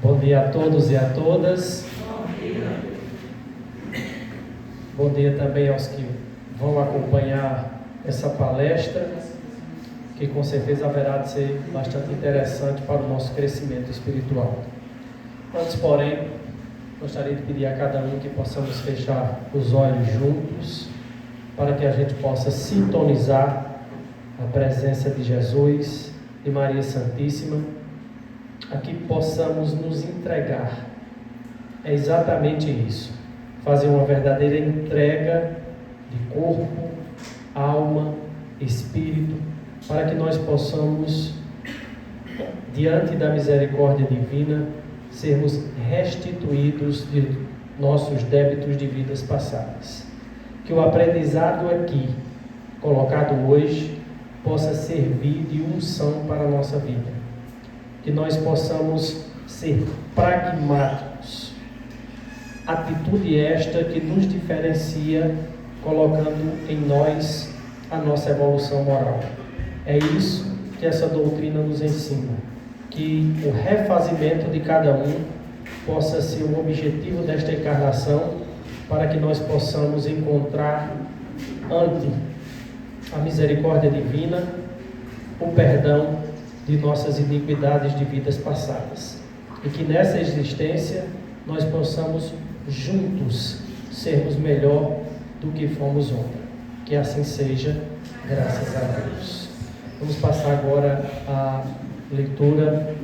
Bom dia a todos e a todas. Bom dia também aos que vão acompanhar essa palestra, que com certeza haverá de ser bastante interessante para o nosso crescimento espiritual. Antes, porém, gostaria de pedir a cada um que possamos fechar os olhos juntos, para que a gente possa sintonizar a presença de Jesus e Maria Santíssima, a que possamos nos entregar. É exatamente isso, fazer uma verdadeira entrega de corpo, alma, espírito, para que nós possamos, diante da misericórdia divina, sermos restituídos de nossos débitos de vidas passadas. Que o aprendizado aqui, colocado hoje, possa servir de unção para a nossa vida. Que nós possamos ser pragmáticos. Atitude esta que nos diferencia, colocando em nós a nossa evolução moral. É isso que essa doutrina nos ensina. Que o refazimento de cada um possa ser o objetivo desta encarnação, para que nós possamos encontrar ante a misericórdia divina o perdão de nossas iniquidades de vidas passadas. E que nessa existência nós possamos juntos sermos melhor do que fomos ontem. Que assim seja, graças a Deus. Vamos passar agora a leitura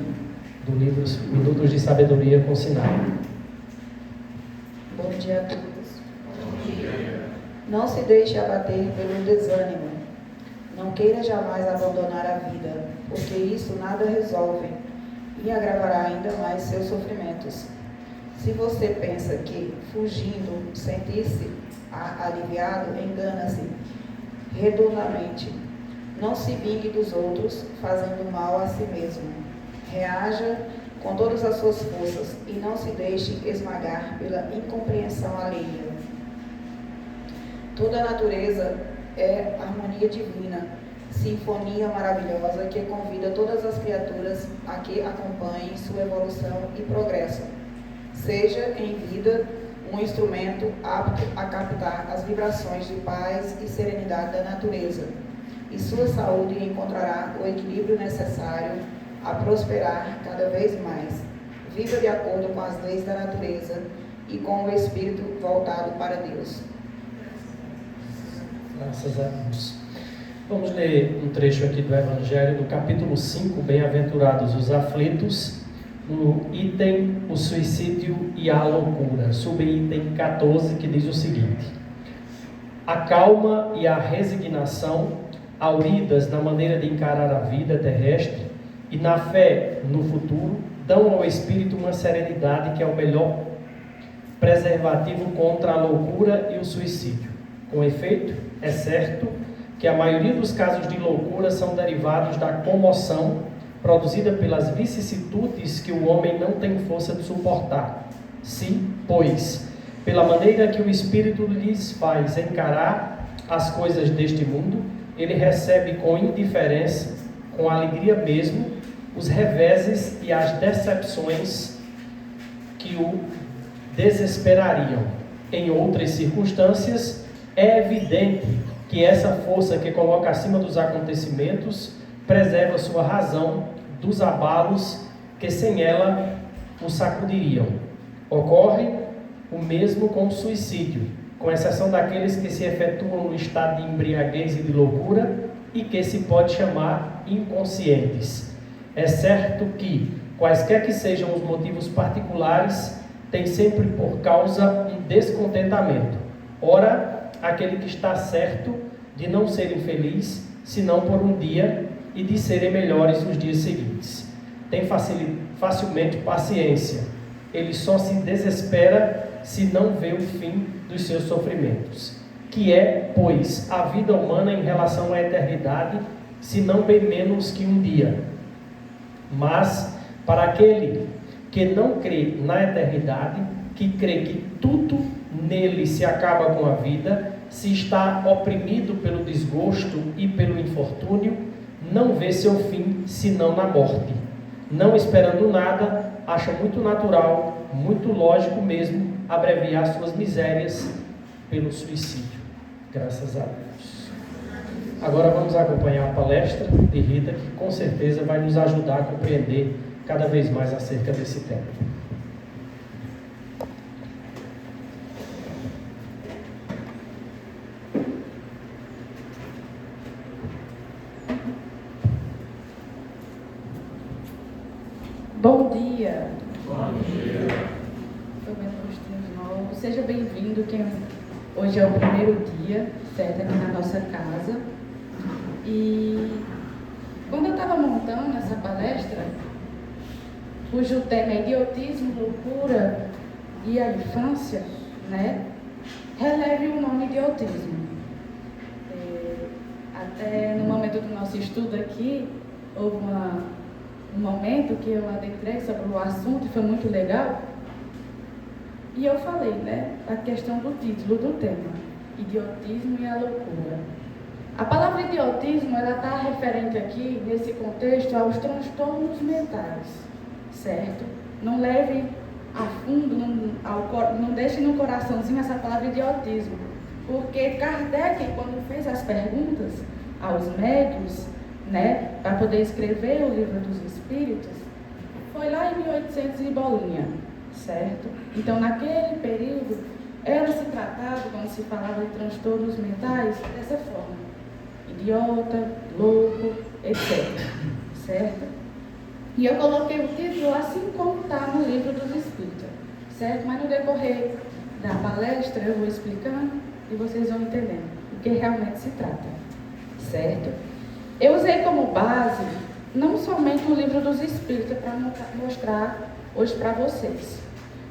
do livro Minutos de Sabedoria com Sinai. Bom dia a todos. Não se deixe abater pelo desânimo. Não queira jamais abandonar a vida, porque isso nada resolve e agravará ainda mais seus sofrimentos. Se você pensa que, fugindo, sentir-se aliviado, engana-se redondamente. Não se vingue dos outros, fazendo mal a si mesmo. Reaja com todas as suas forças e não se deixe esmagar pela incompreensão alheia. Toda a natureza é harmonia divina, sinfonia maravilhosa que convida todas as criaturas a que acompanhem sua evolução e progresso. Seja em vida um instrumento apto a captar as vibrações de paz e serenidade da natureza, e sua saúde encontrará o equilíbrio necessário a prosperar cada vez mais. Viva de acordo com as leis da natureza e com o espírito voltado para Deus. Graças a Deus. Vamos ler um trecho aqui do Evangelho, do capítulo 5, Bem-aventurados os aflitos, no item o suicídio e a loucura, subitem 14, que diz o seguinte: a calma e a resignação, auridas na maneira de encarar a vida terrestre e na fé no futuro, dão ao espírito uma serenidade que é o melhor preservativo contra a loucura e o suicídio. Com efeito, é certo que a maioria dos casos de loucura são derivados da comoção produzida pelas vicissitudes que o homem não tem força de suportar. Se, pois, pela maneira que o Espírito lhes faz encarar as coisas deste mundo, ele recebe com indiferença, com alegria mesmo, os reveses e as decepções que o desesperariam. Em outras circunstâncias, é evidente que essa força que coloca acima dos acontecimentos preserva sua razão dos abalos que sem ela o sacudiriam. Ocorre o mesmo com o suicídio, com exceção daqueles que se efetuam no estado de embriaguez e de loucura e que se pode chamar inconscientes. É certo que, quaisquer que sejam os motivos particulares, tem sempre por causa um descontentamento. Ora, aquele que está certo de não ser infeliz, senão por um dia, e de serem melhores os dias seguintes. Tem facilmente paciência. Ele só se desespera se não vê o fim dos seus sofrimentos, que é, pois, a vida humana em relação à eternidade, se não bem menos que um dia. Mas, para aquele que não crê na eternidade, que crê que tudo nele se acaba com a vida, se está oprimido pelo desgosto e pelo infortúnio, não vê seu fim senão na morte. não esperando nada, acha muito natural, muito lógico mesmo, abreviar suas misérias pelo suicídio. Graças a Deus. Agora vamos acompanhar a palestra de Rita, que com certeza vai nos ajudar a compreender cada vez mais acerca desse tema. Bom dia. Bom dia. De novo. Seja bem-vindo. Hoje é o primeiro dia, certo, aqui na nossa casa. E quando eu estava montando essa palestra, cujo tema é idiotismo, loucura e a infância, né? Releve o nome idiotismo. Até no momento do nosso estudo aqui, houve um momento que eu adentrei sobre o assunto e foi muito legal. E eu falei, né, a questão do título do tema, idiotismo e a loucura. A palavra idiotismo, ela está referente aqui, nesse contexto, aos transtornos mentais, certo? Não leve a fundo, não deixe no coraçãozinho essa palavra idiotismo, porque Kardec, quando fez as perguntas aos médios, né, para poder escrever o Livro dos Espíritos, foi lá em 1800 e bolinha, certo? Então, naquele período, era se tratado, quando se falava de transtornos mentais, dessa forma: idiota, louco, etc. Certo? E eu coloquei o título assim como está no Livro dos Espíritos, certo? Mas no decorrer da palestra eu vou explicando e vocês vão entendendo o que realmente se trata, certo? Eu usei como base não somente o Livro dos Espíritos para mostrar hoje para vocês,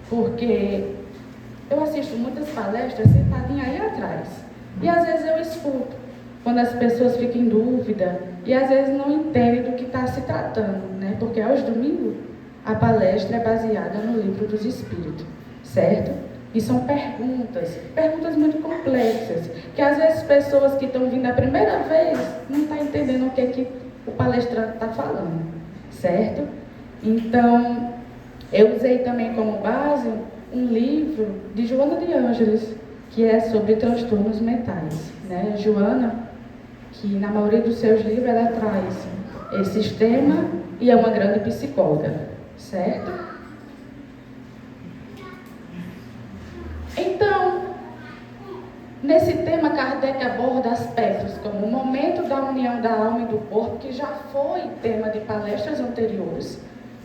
porque eu assisto muitas palestras sentadinha aí atrás, e às vezes eu escuto quando as pessoas ficam em dúvida e às vezes não entendem do que está se tratando, né? Porque aos domingos a palestra é baseada no Livro dos Espíritos, certo? E são perguntas muito complexas, que às vezes pessoas que estão vindo a primeira vez não estão entendendo o que o palestrante está falando, certo? Então, eu usei também como base um livro de Joana de Ângeles, que é sobre transtornos mentais, né? Joana, que na maioria dos seus livros ela traz esse tema e é uma grande psicóloga, certo? Então, nesse tema, Kardec aborda aspectos como o momento da união da alma e do corpo, que já foi tema de palestras anteriores,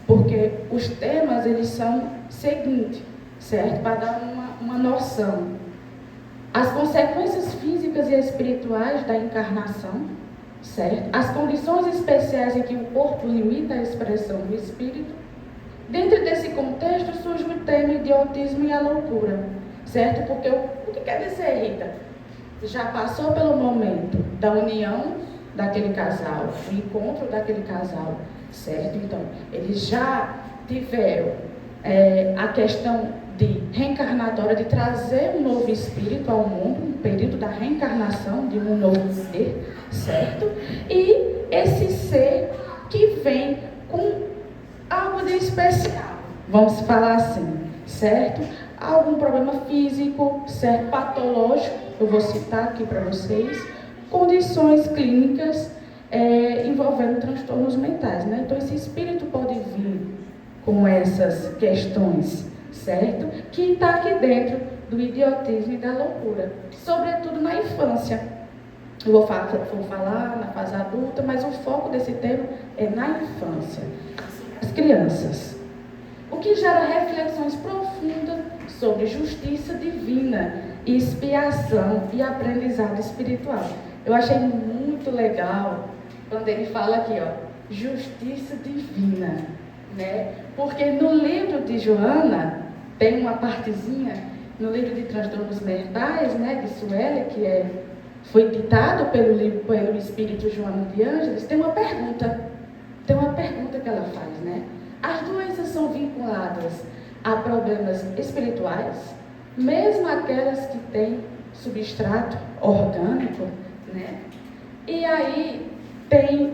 porque os temas, eles são seguintes, certo? Para dar uma noção. As consequências físicas e espirituais da encarnação, certo? As condições especiais em que o corpo limita a expressão do espírito. Dentro desse contexto surge o tema idiotismo e a loucura, certo? Porque o que quer dizer, Rita? Já passou pelo momento da união daquele casal, do encontro daquele casal, certo? Então, eles já tiveram a questão de reencarnatória, de trazer um novo espírito ao mundo, um período da reencarnação de um novo ser, certo? E esse ser que vem com algo de especial, vamos falar assim, certo? Algum problema físico, certo? Patológico, eu vou citar aqui para vocês, condições clínicas envolvendo transtornos mentais, né? Então, esse espírito pode vir com essas questões, certo? Que está aqui dentro do idiotismo e da loucura, sobretudo na infância. Eu vou falar na fase adulta, mas o foco desse tema é na infância, as crianças. O que gera reflexões profundas sobre justiça divina, expiação e aprendizado espiritual. Eu achei muito legal quando ele fala aqui, ó, justiça divina, né? Porque no livro de Joana tem uma partezinha, no livro de transtornos mentais, né, de Sueli, que foi ditado pelo Espírito Joana de Ângeles, tem uma pergunta que ela faz, né? As doenças são vinculadas a problemas espirituais, mesmo aquelas que têm substrato orgânico, né? E aí tem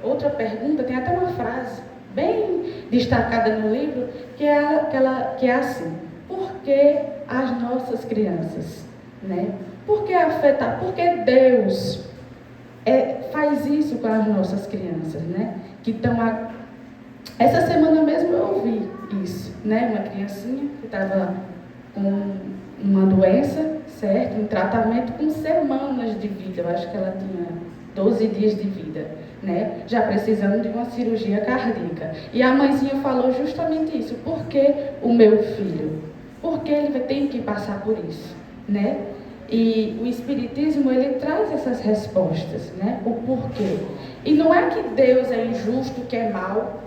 outra pergunta, tem até uma frase bem destacada no livro, que é assim: por que as nossas crianças? Né? Por que afetar? Por que Deus faz isso com as nossas crianças? Né? Que estão Essa semana mesmo eu ouvi isso, né? Uma criancinha que estava com uma doença, certo? Um tratamento com semanas de vida. Eu acho que ela tinha 12 dias de vida, né? Já precisando de uma cirurgia cardíaca. E a mãezinha falou justamente isso. Por que o meu filho? Por que ele tem que passar por isso, né? E o Espiritismo, ele traz essas respostas, né? O porquê. E não é que Deus é injusto, que é mau,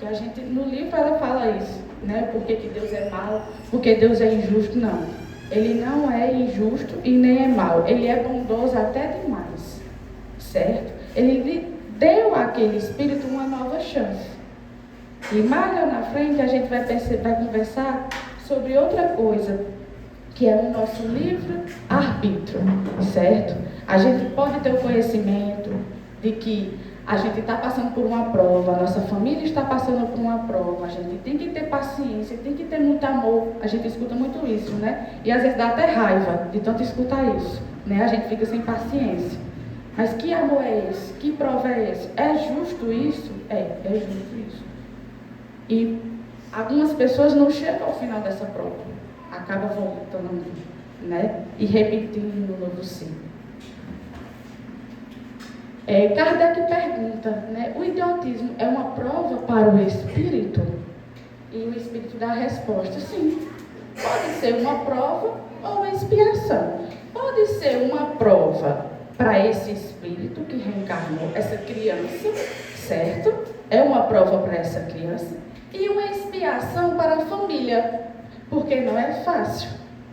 que a gente, no livro ela fala isso, né? Por que Deus é mau, porque Deus é injusto, não. Ele não é injusto e nem é mau. Ele é bondoso até demais, certo? Ele lhe deu àquele espírito uma nova chance. E mais lá na frente a gente vai conversar sobre outra coisa, que é o nosso livre-arbítrio, certo? A gente pode ter o conhecimento de que a gente está passando por uma prova, a nossa família está passando por uma prova, a gente tem que ter paciência, tem que ter muito amor. A gente escuta muito isso, né? E às vezes dá até raiva de tanto escutar isso, né? A gente fica sem paciência. Mas que amor é esse? Que prova é esse? É justo isso? É justo isso. E algumas pessoas não chegam ao final dessa prova, acabam voltando, né? E repetindo no novo ciclo. Kardec pergunta, né? O idiotismo é uma prova para o espírito? E o espírito dá a resposta: sim. Pode ser uma prova ou uma expiação. Pode ser uma prova para esse espírito que reencarnou, essa criança, certo? É uma prova para essa criança. E uma expiação para a família, porque não é fácil,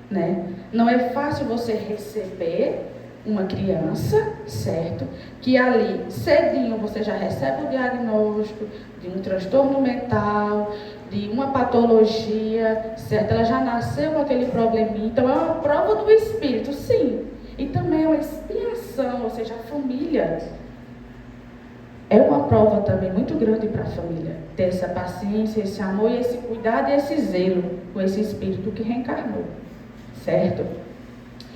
né? Não é fácil você receber uma criança, certo? Que ali, cedinho, você já recebe o diagnóstico de um transtorno mental, de uma patologia, certo? Ela já nasceu com aquele probleminha. Então, é uma prova do espírito, sim. E também é uma expiação, ou seja, a família é uma prova também muito grande para a família. Ter essa paciência, esse amor, e esse cuidado e esse zelo com esse espírito que reencarnou, certo?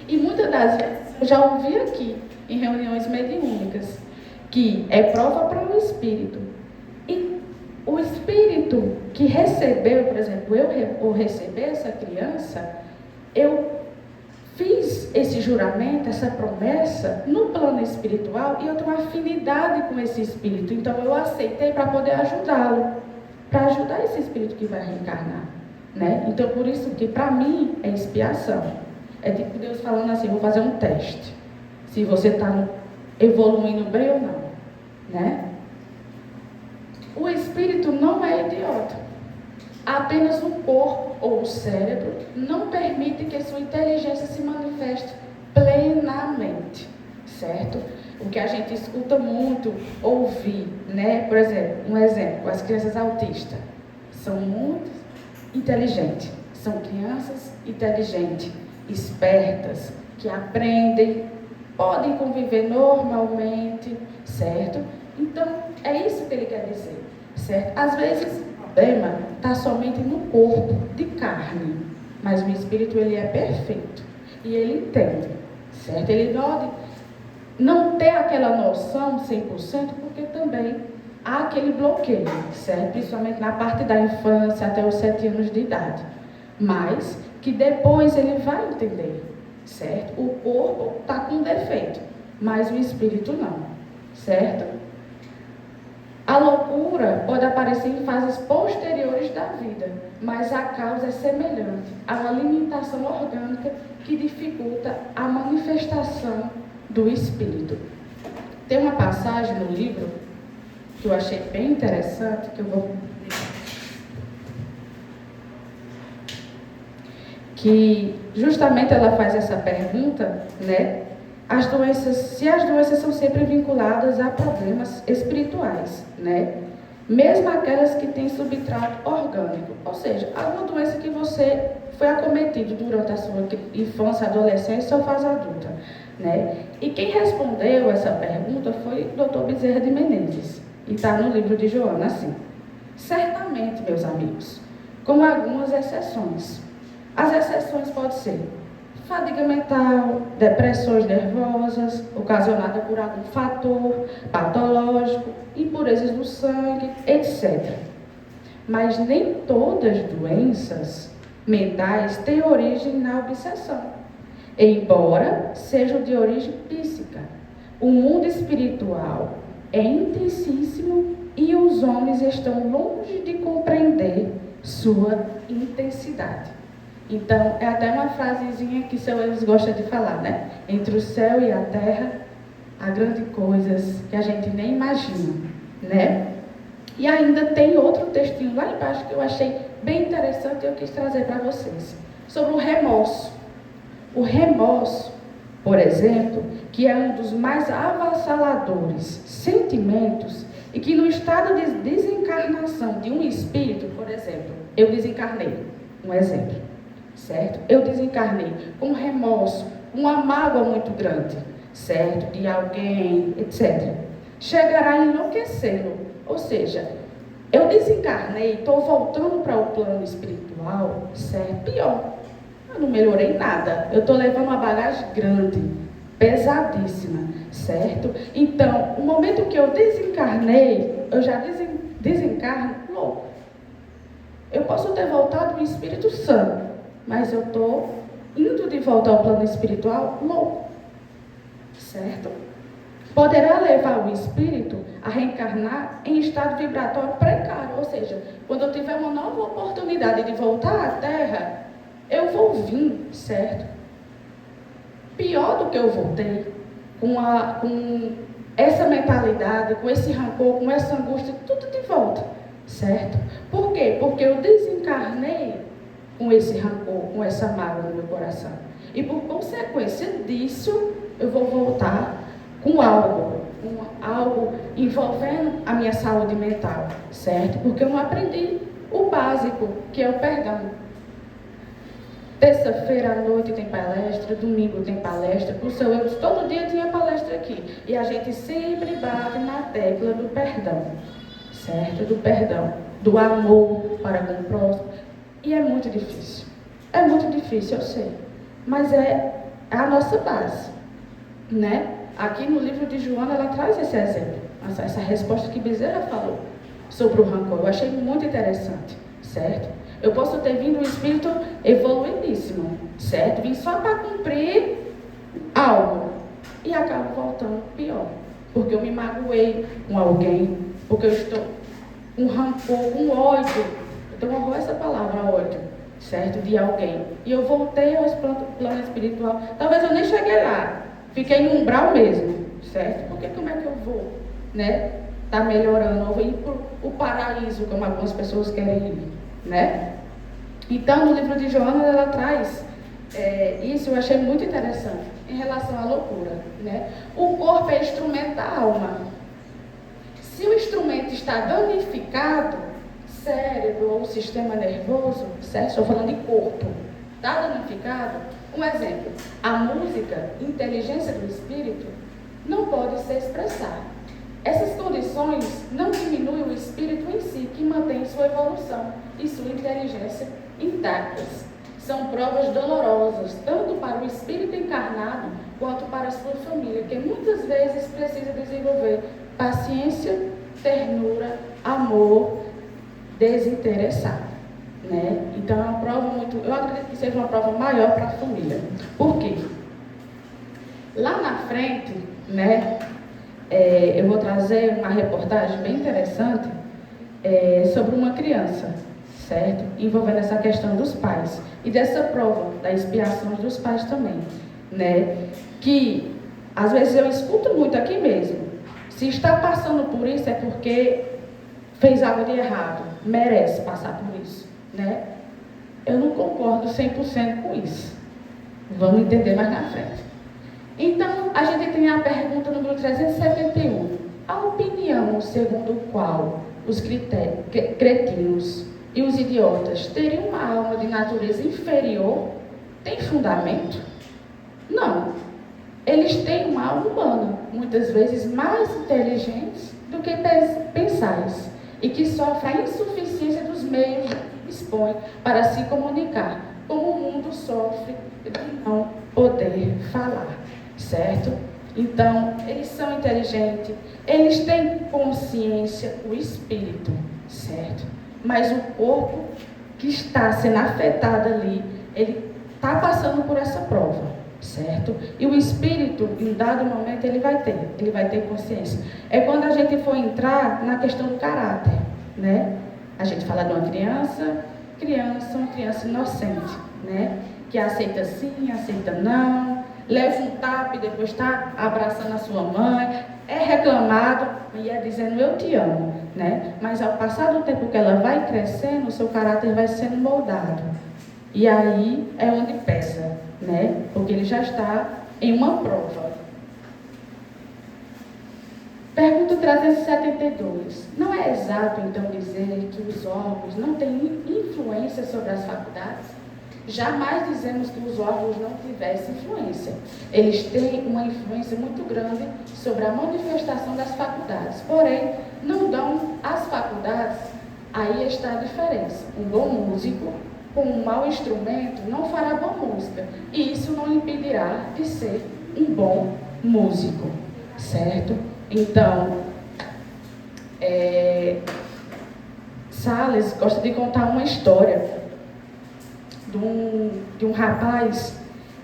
E muitas das vezes eu já ouvi aqui, em reuniões mediúnicas, que é prova para o espírito. E o espírito que recebeu, por exemplo, eu receber essa criança, eu fiz esse juramento, essa promessa no plano espiritual, e eu tenho uma afinidade com esse espírito. Então eu aceitei para poder ajudá-lo, para ajudar esse espírito que vai reencarnar, né? Então por isso que para mim é expiação. É tipo Deus falando assim: vou fazer um teste, se você está evoluindo bem ou não, né? O espírito não é idiota. Apenas o corpo ou o cérebro não permite que sua inteligência se manifeste plenamente, certo? O que a gente escuta muito, ouvir, né? Por exemplo, um exemplo, as crianças autistas são muito inteligentes, são crianças inteligentes, espertas, que aprendem, podem conviver normalmente, certo? Então, é isso que ele quer dizer, certo? Às vezes, o problema está somente no corpo de carne, mas o espírito, ele é perfeito, e ele entende, certo? Ele pode não ter aquela noção 100%, porque também há aquele bloqueio, certo? Principalmente na parte da infância, até os 7 anos de idade, mas que depois ele vai entender, certo? O corpo está com defeito, mas o espírito não, certo? A loucura pode aparecer em fases posteriores da vida, mas a causa é semelhante a uma limitação orgânica que dificulta a manifestação do espírito. Tem uma passagem no livro que eu achei bem interessante, que eu vou... que justamente ela faz essa pergunta, né? Se as doenças são sempre vinculadas a problemas espirituais, né? Mesmo aquelas que têm substrato orgânico, ou seja, alguma doença que você foi acometido durante a sua infância, adolescência ou fase adulta, né? E quem respondeu essa pergunta foi o Dr. Bezerra de Menezes, E está no livro de Joana, assim. Certamente, meus amigos, com algumas exceções. As exceções podem ser fadiga mental, depressões nervosas, ocasionadas por algum fator patológico, impurezas no sangue, etc. Mas nem todas as doenças mentais têm origem na obsessão, embora sejam de origem psíquica. O mundo espiritual é intensíssimo e os homens estão longe de compreender sua intensidade. Então, é até uma frasezinha que seu Elis gosta de falar, né? Entre o céu e a terra, há grandes coisas que a gente nem imagina, né? E ainda tem outro textinho lá embaixo que eu achei bem interessante e eu quis trazer para vocês. Sobre o remorso. O remorso, por exemplo, que é um dos mais avassaladores sentimentos e que no estado de desencarnação de um espírito, por exemplo, eu desencarnei, um exemplo, certo? Eu desencarnei com remorso, uma mágoa muito grande, certo? De alguém, etc. Chegará a enlouquecê-lo, ou seja, eu desencarnei, estou voltando para o plano espiritual, certo? Pior, eu não melhorei nada, eu estou levando uma bagagem grande, pesadíssima, certo? Então, o momento que eu desencarnei, eu já desencarno louco. Eu posso ter voltado o Espírito Santo, mas eu estou indo de volta ao plano espiritual louco, certo? Poderá levar o espírito a reencarnar em estado vibratório precário, ou seja, quando eu tiver uma nova oportunidade de voltar à Terra, eu vou vir, certo? Pior do que eu voltei, com essa mentalidade, com esse rancor, com essa angústia, tudo de volta, certo? Por quê? Porque eu desencarnei com esse rancor, com essa mágoa no meu coração. E por consequência disso, eu vou voltar com algo envolvendo a minha saúde mental, certo? Porque eu não aprendi o básico, que é o perdão. Terça-feira à noite tem palestra, domingo tem palestra, o seu Eudes todo dia tinha palestra aqui. E a gente sempre bate na tecla do perdão, certo? Do perdão, do amor para com o próximo. E é muito difícil. É muito difícil, eu sei. Mas é a nossa base, né? Aqui no livro de Joana, ela traz esse exemplo, essa resposta que Bezerra falou sobre o rancor. Eu achei muito interessante, certo? Eu posso ter vindo um espírito evoluidíssimo, certo? Vim só para cumprir algo e acabo voltando pior, porque eu me magoei com alguém, porque eu estou com rancor, com ódio. Então, eu vou essa palavra, ódio, certo? De alguém. E eu voltei ao plano espiritual. Talvez eu nem cheguei lá. Fiquei no umbral mesmo, certo? Porque como é que eu vou, né? Tá melhorando, ou vou ir para o paraíso, como algumas pessoas querem ir, né? Então, no livro de Joana, ela traz isso, eu achei muito interessante, em relação à loucura, né? O corpo é instrumento da alma. Se o instrumento está danificado, cérebro ou sistema nervoso, certo? Estou falando de corpo, está danificado. Um exemplo, a música, inteligência do espírito, não pode se expressar. Essas condições não diminuem o espírito em si, que mantém sua evolução e sua inteligência intactas. São provas dolorosas, tanto para o espírito encarnado, quanto para a sua família, que muitas vezes precisa desenvolver paciência, ternura, amor, desinteressado. Né? Então é uma prova muito, eu acredito que seja uma prova maior para a família. Por quê? Lá na frente, né, eu vou trazer uma reportagem bem interessante sobre uma criança, certo? Envolvendo essa questão dos pais e dessa prova da expiação dos pais também, né? Que às vezes eu escuto muito aqui mesmo. Se está passando por isso é porque fez algo de errado, merece passar por isso. Né? Eu não concordo 100% com isso. Vamos entender mais na frente. Então, a gente tem a pergunta número 371. A opinião segundo a qual os cretinos e os idiotas teriam uma alma de natureza inferior tem fundamento? Não. Eles têm uma alma humana, muitas vezes mais inteligentes do que pensais, e que sofre a insuficiência dos meios que dispõe para se comunicar, como o mundo sofre de não poder falar, certo? Então, eles são inteligentes, eles têm consciência, o espírito, certo? Mas o corpo que está sendo afetado ali, ele está passando por essa prova, certo? E o espírito, em dado momento, ele vai ter consciência. É quando a gente for entrar na questão do caráter, né? A gente fala de uma criança inocente, né? Que aceita sim, aceita não, leva um tapa e depois está abraçando a sua mãe, é reclamado e é dizendo eu te amo, né? Mas ao passar do tempo que ela vai crescendo, o seu caráter vai sendo moldado. E aí é onde pesa, né? Porque ele já está em uma prova. Pergunta 372. Não é exato, então, dizer que os órgãos não têm influência sobre as faculdades? Jamais dizemos que os órgãos não tivessem influência. Eles têm uma influência muito grande sobre a manifestação das faculdades. Porém, não dão às faculdades, aí está a diferença. Um bom músico com um mau instrumento não fará boa música. E isso não impedirá de ser um bom músico, certo? Então, Salles gosta de contar uma história de um rapaz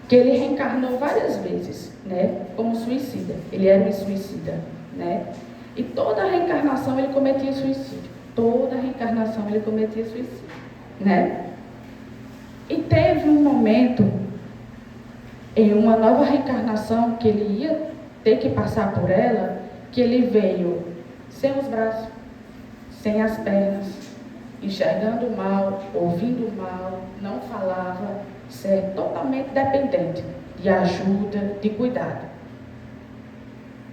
que ele reencarnou várias vezes, né, como suicida. Ele era um suicida, né? E toda a reencarnação ele cometia suicídio. Toda a reencarnação ele cometia suicídio, né? E teve um momento, em uma nova reencarnação, que ele ia ter que passar por ela, que ele veio sem os braços, sem as pernas, enxergando mal, ouvindo mal, não falava, certo? Totalmente dependente de ajuda, de cuidado.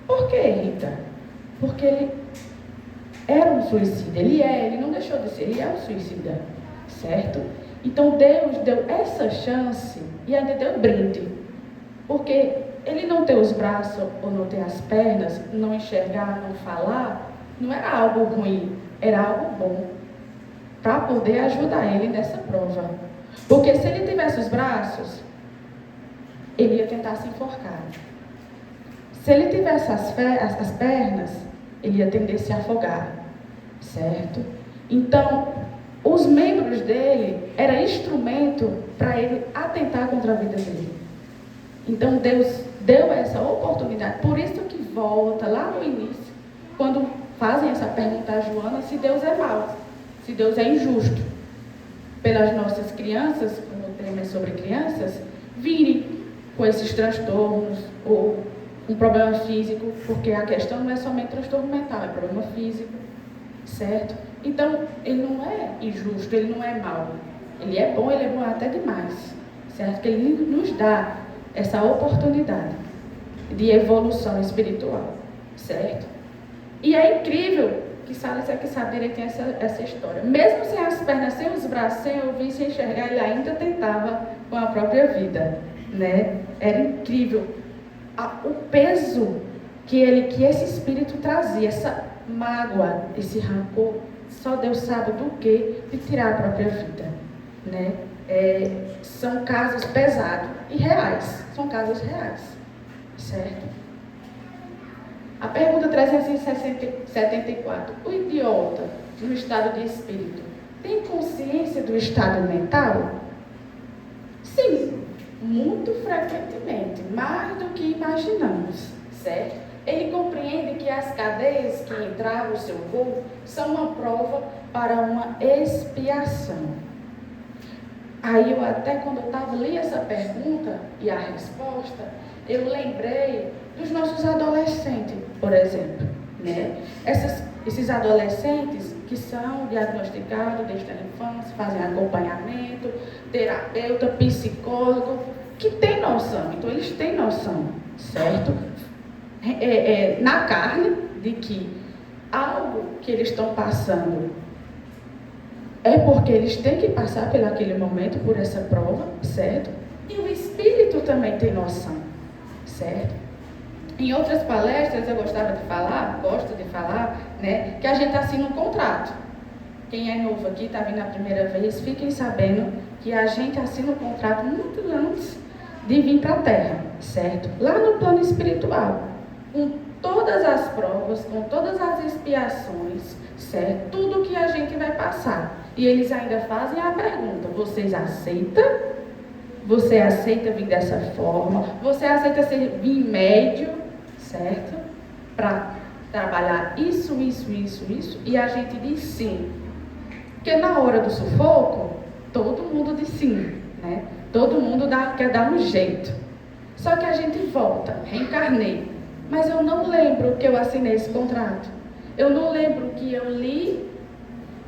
Por que, Rita? Porque ele era um suicida, ele não deixou de ser, ele é um suicida, certo? Então Deus deu essa chance e ainda deu brinde, porque ele não ter os braços ou não ter as pernas, não enxergar, não falar, não era algo ruim, era algo bom, para poder ajudar ele nessa prova. Porque se ele tivesse os braços, ele ia tentar se enforcar. Se ele tivesse as pernas, ele ia tender a se afogar, certo? Então, os membros dele eram instrumento para ele atentar contra a vida dele. Então, Deus deu essa oportunidade. Por isso que volta lá no início, quando fazem essa pergunta a Joana, se Deus é mau, se Deus é injusto, pelas nossas crianças, como o tema é sobre crianças, virem com esses transtornos ou um problema físico, porque a questão não é somente transtorno mental, é problema físico, certo? Então, ele não é injusto, ele não é mau, ele é bom até demais, certo? Que ele nos dá essa oportunidade de evolução espiritual, certo? E é incrível que Salles é que sabe direitinho essa história. Mesmo sem as pernas, sem os braços, sem ouvir, sem enxergar, ele ainda tentava com a própria vida, né? Era incrível o peso que esse espírito trazia, essa mágoa, esse rancor, só Deus sabe do que de tirar a própria vida, né? São casos pesados e reais, são casos reais, certo? A pergunta 374. O idiota, no estado de espírito, tem consciência do estado mental? Sim, muito frequentemente, mais do que imaginamos, certo? Ele compreende que as cadeias que entravam no seu corpo são uma prova para uma expiação. Aí eu até quando eu li essa pergunta e a resposta, eu lembrei dos nossos adolescentes, por exemplo, né? Esses adolescentes que são diagnosticados desde a infância, fazem acompanhamento, terapeuta, psicólogo, que tem noção, então eles têm noção, certo? Na carne, de que algo que eles estão passando é porque eles têm que passar por aquele momento, por essa prova, certo? E o espírito também tem noção, certo? Em outras palestras eu gosto de falar, né, que a gente assina um contrato. Quem é novo aqui, está vindo a primeira vez, fiquem sabendo que a gente assina um contrato muito antes de vir para a Terra, certo? Lá no plano espiritual, com todas as provas, com todas as expiações, certo? Tudo que a gente vai passar. E eles ainda fazem a pergunta: vocês aceitam? Você aceita vir dessa forma? Você aceita vir médio, certo? Para trabalhar isso. E a gente diz sim. Porque na hora do sufoco, todo mundo diz sim, né? Todo mundo quer dar um jeito. Só que a gente volta, reencarnei. Mas eu não lembro que eu assinei esse contrato. Eu não lembro que eu li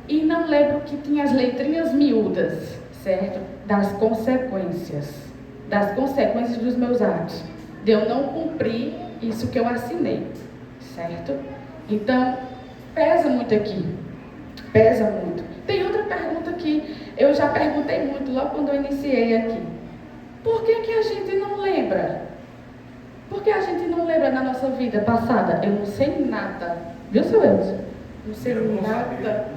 e não lembro que tinha as letrinhas miúdas, certo? Das consequências dos meus atos. De eu não cumprir isso que eu assinei, certo? Então, pesa muito aqui. Pesa muito. Tem outra pergunta que eu já perguntei muito logo quando eu iniciei aqui. Por que a gente não lembra? Por que a gente não lembra da nossa vida passada? Eu não sei nada. Viu, seu Elcio? Não sei nada.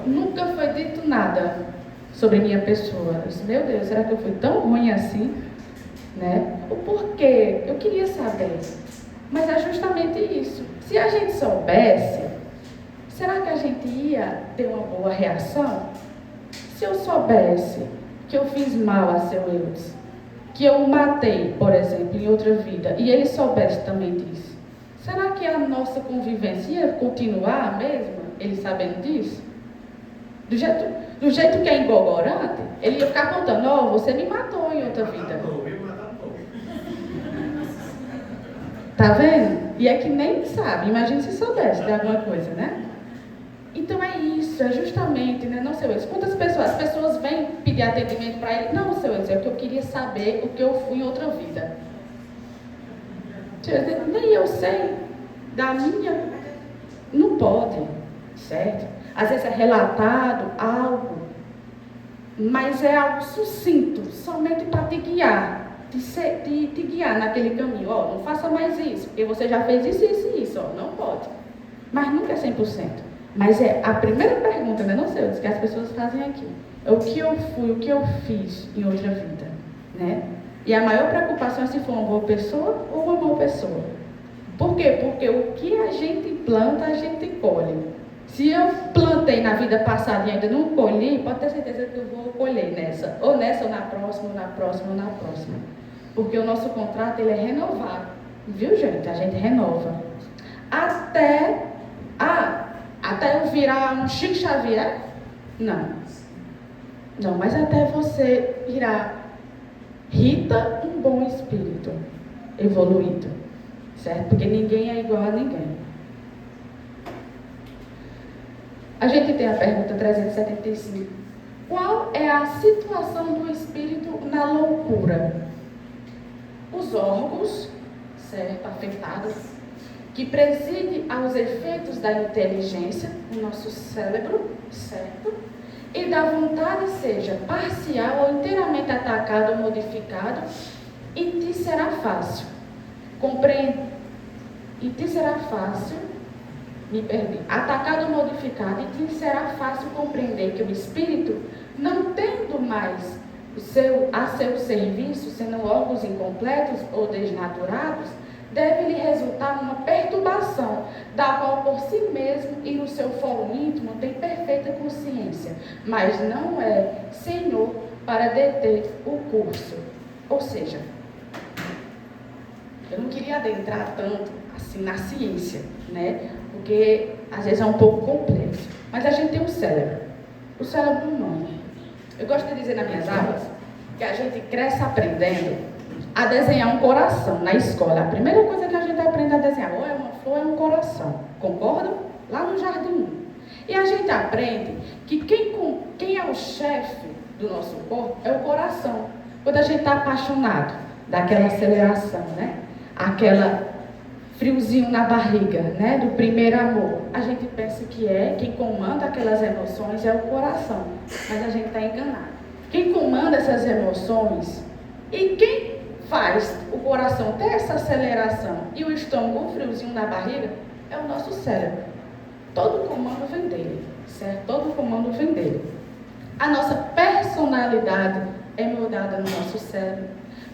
Nunca foi dito nada sobre minha pessoa. Eu disse, meu Deus, será que eu fui tão ruim assim? Né? O porquê? Eu queria saber. Mas é justamente isso. Se a gente soubesse, será que a gente ia ter uma boa reação? Se eu soubesse que eu fiz mal a seu Eudes, que eu o matei, por exemplo, em outra vida, e ele soubesse também disso, será que a nossa convivência ia continuar mesmo, ele sabendo disso? Do jeito que é engogorante, ele ia ficar contando, ó, você me matou em outra vida. Tá vendo? E é que nem sabe, imagina se soubesse de alguma coisa, né? Então é isso, é justamente, né? Não, seu Eudes, quantas pessoas? As pessoas vêm pedir atendimento para ele. Não, seu Eudes, é que eu queria saber o que eu fui em outra vida. Nem eu sei da minha. Não pode, certo? Às vezes é relatado algo, mas é algo sucinto, somente para te guiar, te guiar naquele caminho. Ó, não faça mais isso, porque você já fez isso, ó, não pode. Mas nunca é 100%. Mas é a primeira pergunta, né, não sei, que as pessoas fazem aqui. É o que eu fui, o que eu fiz em outra vida, né? E a maior preocupação é se for uma boa pessoa ou uma boa pessoa. Por quê? Porque o que a gente planta, a gente colhe. Se eu plantei na vida passada e ainda não colhi, pode ter certeza que eu vou colher nessa, ou na próxima, ou na próxima, ou na próxima. Porque o nosso contrato, ele é renovado. Viu, gente? A gente renova. Até eu virar um Chico Xavier? Não, mas até você virar Rita, um bom espírito, evoluído, certo? Porque ninguém é igual a ninguém. A gente tem a pergunta 375. Qual é a situação do espírito na loucura? Os órgãos, certo, afetados, que preside aos efeitos da inteligência, o nosso cérebro, certo? E da vontade seja parcial ou inteiramente atacado ou modificado, e te será fácil atacado ou modificado, e te será fácil compreender que o espírito, não tendo mais a seu serviço, sendo órgãos incompletos ou desnaturados, deve lhe resultar uma perturbação, da qual por si mesmo e no seu foro íntimo tem perfeita consciência, mas não é senhor para deter o curso. Ou seja, eu não queria adentrar tanto assim na ciência, né? Porque às vezes é um pouco complexo. Mas a gente tem um cérebro, o cérebro humano. Eu gosto de dizer nas minhas aulas que a gente cresce aprendendo a desenhar um coração na escola. A primeira coisa que a gente aprende a desenhar, ou é uma flor, ou é um coração. Concordam? Lá no Jardim 1. E a gente aprende que quem é o chefe do nosso corpo é o coração. Quando a gente está apaixonado, dá aquela aceleração, né? Aquela friozinho na barriga, né? Do primeiro amor. A gente pensa que quem comanda aquelas emoções é o coração. Mas a gente está enganado. Quem comanda essas emoções e quem faz o coração ter essa aceleração e o estômago um friozinho na barriga, é o nosso cérebro. Todo comando vem dele, certo? Todo comando vem dele. A nossa personalidade é moldada no nosso cérebro,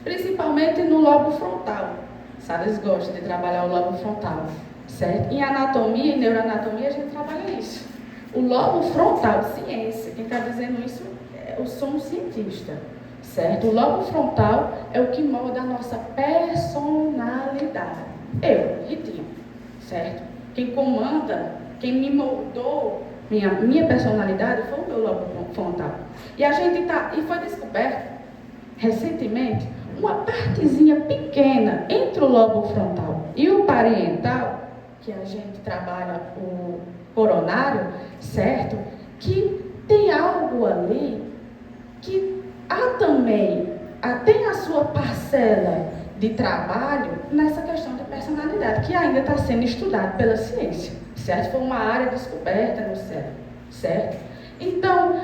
principalmente no lobo frontal. Salles gosta de trabalhar o lobo frontal, certo? Em anatomia e neuroanatomia a gente trabalha isso. O lobo frontal, ciência, quem está dizendo isso, eu sou um cientista, certo? O lobo frontal é o que molda a nossa personalidade. Eu, Ritinho, certo? Quem comanda, quem me moldou minha personalidade foi o meu lobo frontal. E foi descoberto recentemente uma partezinha pequena entre o lobo frontal e o parietal, que a gente trabalha o coronário, certo? Que tem algo ali que tem a sua parcela de trabalho nessa questão de personalidade, que ainda está sendo estudado pela ciência, certo? Foi uma área descoberta no cérebro, certo? Então,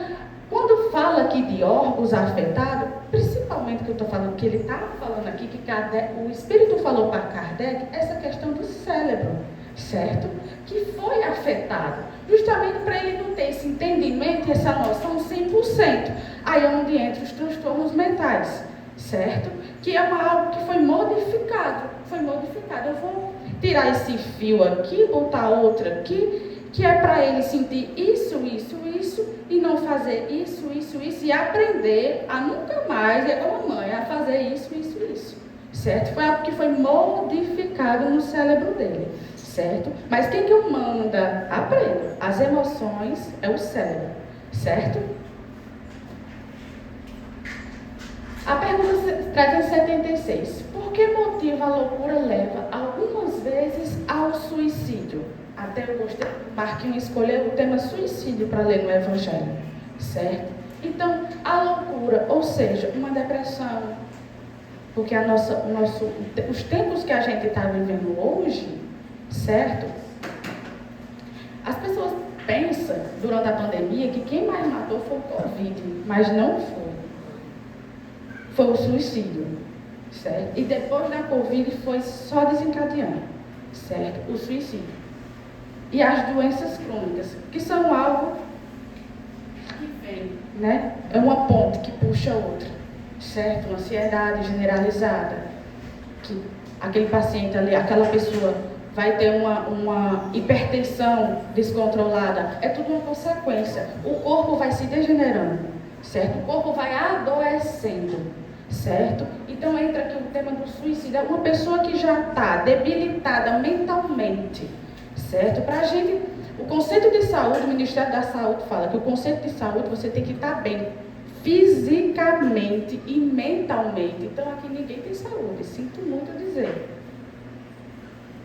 quando fala aqui de órgãos afetados, principalmente que eu estou falando, que ele estava falando aqui, que o Espírito falou para Kardec, essa questão do cérebro, certo? Que foi afetado, justamente para ele não ter esse entendimento e essa noção 100%. Aí é onde entram os transtornos mentais, certo? Que é algo que foi modificado. Eu vou tirar esse fio aqui, botar outro aqui, que é para ele sentir isso, e não fazer isso, e aprender a nunca mais, igual a mãe, a fazer isso, certo? Foi algo que foi modificado no cérebro dele, certo? Mas quem que o manda? Aprenda. As emoções é o cérebro, certo? A pergunta 376. Por que motivo a loucura leva algumas vezes ao suicídio? Até eu gostei, Marquinhos escolheu o tema suicídio para ler no Evangelho, certo? Então, a loucura, ou seja, uma depressão, porque os tempos que a gente está vivendo hoje, certo? As pessoas pensam, durante a pandemia, que quem mais matou foi o Covid, mas não foi. Foi o suicídio, certo? E depois da Covid foi só desencadeando, certo? O suicídio. E as doenças crônicas, que são algo que vem, né? É uma ponte que puxa a outra, certo? Uma ansiedade generalizada, que aquele paciente ali, aquela pessoa vai ter uma hipertensão descontrolada. É tudo uma consequência. O corpo vai se degenerando, certo? O corpo vai adoecendo, certo? Então entra aqui o tema do suicídio. É uma pessoa que já está debilitada mentalmente, certo? Para a gente, o conceito de saúde, o Ministério da Saúde fala que o conceito de saúde você tem que estar bem fisicamente e mentalmente. Então aqui ninguém tem saúde, sinto muito dizer.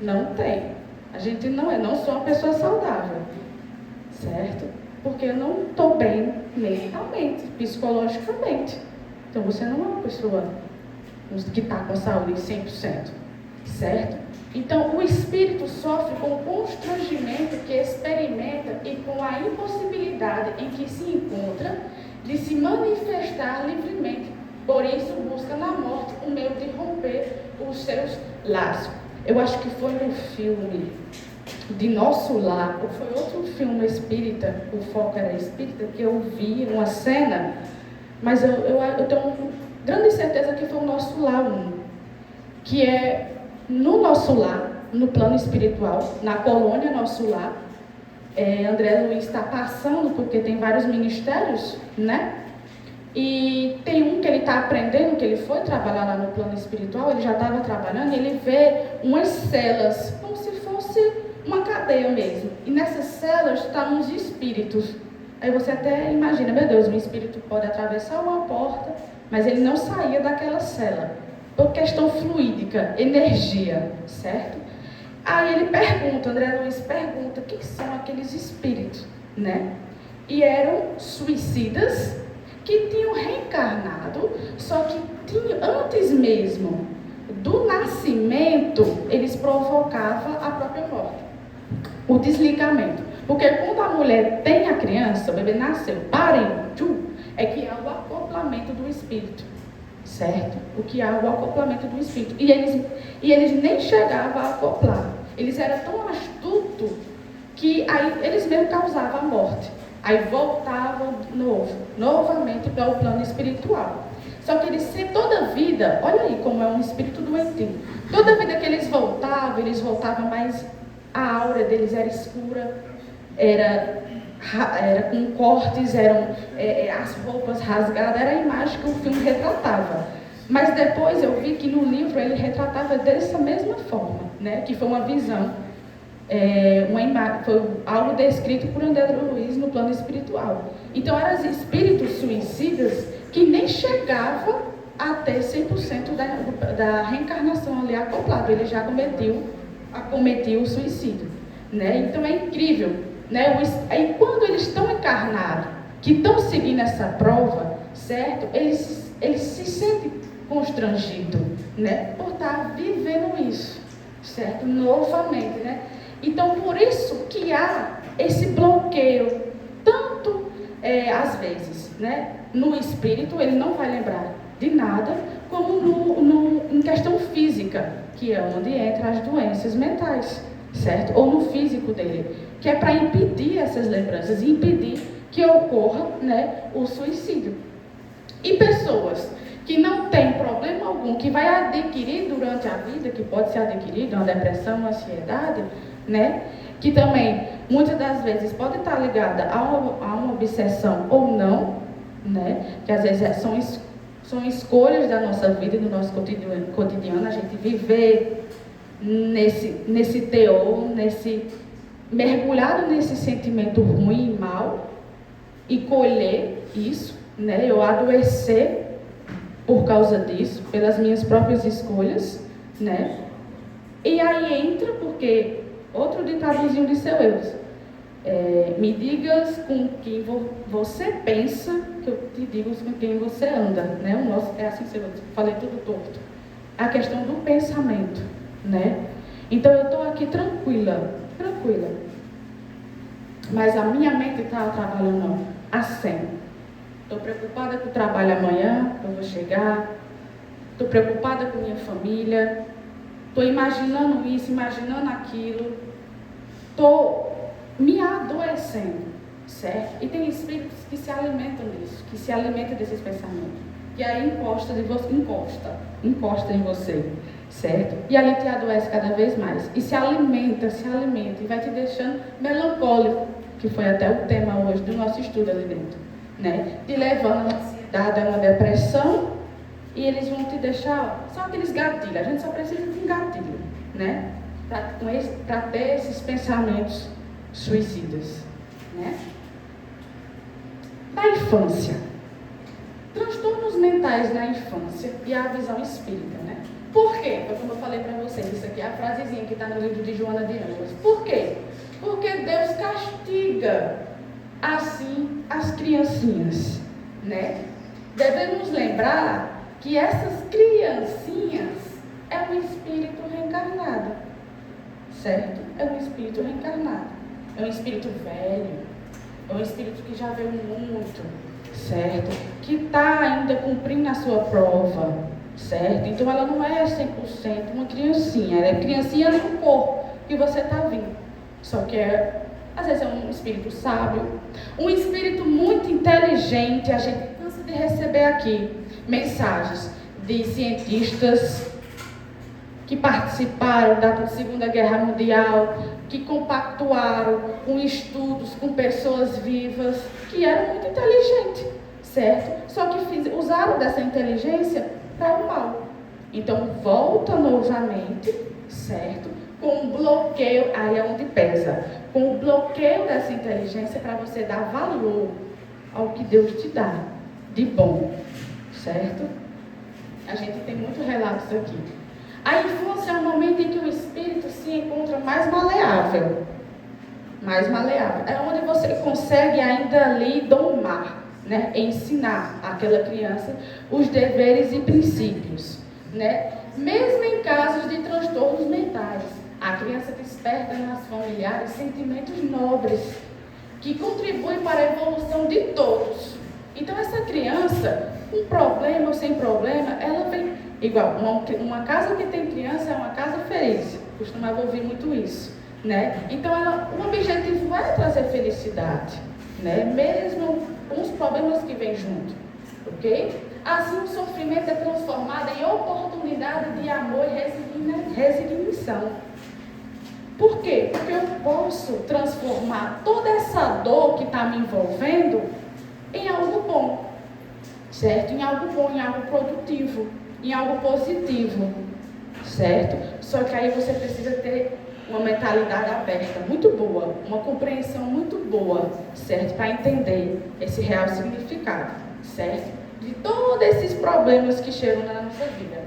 Não tem. A gente não sou uma pessoa saudável, certo? Porque eu não estou bem mentalmente, psicologicamente. Então você não é uma pessoa que está com saúde 100%, certo? Então o espírito sofre com o constrangimento que experimenta e com a impossibilidade em que se encontra de se manifestar livremente. Por isso busca na morte o meio de romper os seus laços. Eu acho que foi no filme de Nosso Lar, ou foi outro filme espírita, o foco era espírita, que eu vi uma cena, mas eu tenho grande certeza que foi o Nosso Lar 1, que é no Nosso Lar, no plano espiritual, na colônia Nosso Lar. André Luiz está passando, porque tem vários ministérios, né? E tem um que ele está aprendendo, que ele foi trabalhar lá no plano espiritual, ele já estava trabalhando, e ele vê umas celas, como se fosse uma cadeia mesmo. E nessas celas estão uns espíritos. Aí você até imagina, meu Deus, um espírito pode atravessar uma porta, mas ele não saía daquela cela. Por questão fluídica, energia, certo? Aí ele pergunta, André Luiz pergunta, quem são aqueles espíritos, né? E eram suicidas que tinham reencarnado, só que antes mesmo do nascimento, eles provocavam a própria morte, o desligamento. Porque quando a mulher tem a criança, o bebê nasceu, é que é o acoplamento do espírito, certo? O que há o acoplamento do espírito. E eles nem chegavam a acoplar. Eles eram tão astutos que aí eles mesmo causavam a morte. Aí voltavam novamente para o plano espiritual. Só que eles, toda vida, olha aí como é um espírito doentio. Toda vida que eles voltavam, mas a aura deles era escura, era com cortes, as roupas rasgadas, era a imagem que o filme retratava. Mas depois eu vi que no livro ele retratava dessa mesma forma, né? Que foi uma visão, foi algo descrito por André Luiz no plano espiritual. Então eram espíritos suicidas que nem chegavam a ter 100% da reencarnação ali acoplado. Ele já acometiu o suicídio, né? Então é incrível, né? Aí quando eles estão encarnados, que estão seguindo essa prova, certo? Eles se sentem constrangidos, né? Por estar vivendo isso, certo? Novamente, né? Então por isso que há esse bloqueio, tanto às vezes, né? No espírito ele não vai lembrar de nada, como em questão física, que é onde entram as doenças mentais, certo? Ou no físico dele, que é para impedir essas lembranças, impedir que ocorra, né, o suicídio. E pessoas que não têm problema algum, que vai adquirir durante a vida, que pode ser adquirido uma depressão, uma ansiedade, né, que também muitas das vezes pode estar ligada a uma obsessão ou não, né, que às vezes são escolhas da nossa vida, do nosso cotidiano, a gente viver nesse teor, mergulhado nesse sentimento ruim e mal, e colher isso, né? Eu adoecer por causa disso, pelas minhas próprias escolhas, né? E aí entra, porque outro ditadozinho de seu Eudes, me digas com quem você pensa, que eu te digo com quem você anda, né? O nosso é assim, eu falei tudo torto. A questão do pensamento, né? Então eu estou aqui tranquila, mas a minha mente está trabalhando a 100. Estou preocupada com o trabalho amanhã, que eu vou chegar. Estou preocupada com minha família. Estou imaginando isso, imaginando aquilo. Estou me adoecendo, certo? E tem espíritos que se alimentam disso, que se alimentam desses pensamentos. Que aí encosta em você, certo? E ali te adoece cada vez mais. E se alimenta, e vai te deixando melancólico, que foi até o tema hoje do nosso estudo ali dentro, né? Te levando a uma ansiedade, a uma depressão, e eles vão te deixar, só aqueles gatilhos. A gente só precisa de um gatilho, né? Para ter esses pensamentos suicidas, né? Da infância. Transtornos mentais na infância e a visão espírita, né? Por quê? Como eu falei para vocês, isso aqui é a frasezinha que está no livro de Joana de Ângeles. Por quê? Porque Deus castiga assim as criancinhas, né? Devemos lembrar que essas criancinhas é um espírito reencarnado, certo? É um espírito reencarnado, é um espírito velho, é um espírito que já veio muito, certo? Que está ainda cumprindo a sua prova, certo? Então ela não é 100% uma criancinha, ela é criancinha ali no corpo que você está vindo. Só que às vezes é um espírito sábio, um espírito muito inteligente. A gente cansa de receber aqui mensagens de cientistas que participaram da Segunda Guerra Mundial, que compactuaram com estudos, com pessoas vivas, que eram muito inteligentes, certo? Só que usaram dessa inteligência para o mal. Então, volta novamente, certo? Com um bloqueio, aí é onde pesa, com o bloqueio dessa inteligência para você dar valor ao que Deus te dá de bom, certo? A gente tem muitos relatos aqui. A infância é um momento em que o espírito se encontra mais maleável. É onde você consegue ainda ali domar, né? Ensinar àquela criança os deveres e princípios, né? Mesmo em casos de transtornos mentais, a criança desperta nas familiares sentimentos nobres que contribuem para a evolução de todos. Então essa criança, com problema ou sem problema, ela vem igual. Uma casa que tem criança é uma casa feliz. Costumava ouvir muito isso, né? Então, o objetivo é trazer felicidade, né? Mesmo com os problemas que vêm junto, ok? Assim, o sofrimento é transformado em oportunidade de amor e resignação. Por quê? Porque eu posso transformar toda essa dor que está me envolvendo em algo bom, certo? Em algo bom, em algo produtivo, em algo positivo, certo? Só que aí você precisa ter uma mentalidade aberta, muito boa, uma compreensão muito boa, certo? Para entender esse real significado, certo? De todos esses problemas que chegam na nossa vida.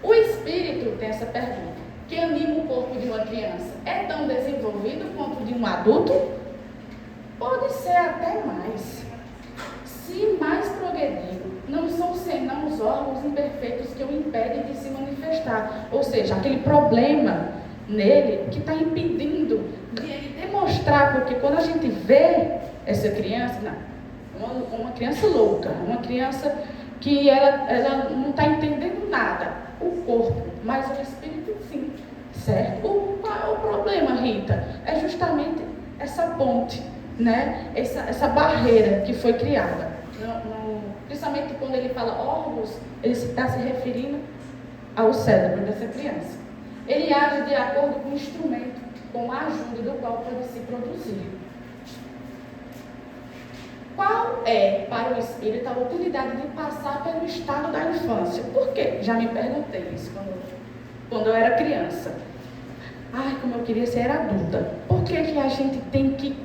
O espírito tem essa pergunta: que anima o corpo de uma criança é tão desenvolvido quanto de um adulto? Pode ser até mais. Se mais progredido, não são senão os órgãos imperfeitos que o impedem de se manifestar. Ou seja, aquele problema nele que está impedindo de ele demonstrar, porque quando a gente vê essa criança, uma criança louca, uma criança que ela não está entendendo nada, o corpo, mas o espírito sim, certo? Qual é o problema, Rita? É justamente essa ponte, né? Essa barreira que foi criada. Principalmente quando ele fala órgãos, ele está se referindo ao cérebro dessa criança. Ele age de acordo com o instrumento, com a ajuda do qual pode se produzir. Qual é, para o espírito, a utilidade de passar pelo estado da infância? Por quê? Já me perguntei isso quando eu era criança. Ai, como eu queria ser adulta. Por que a gente tem que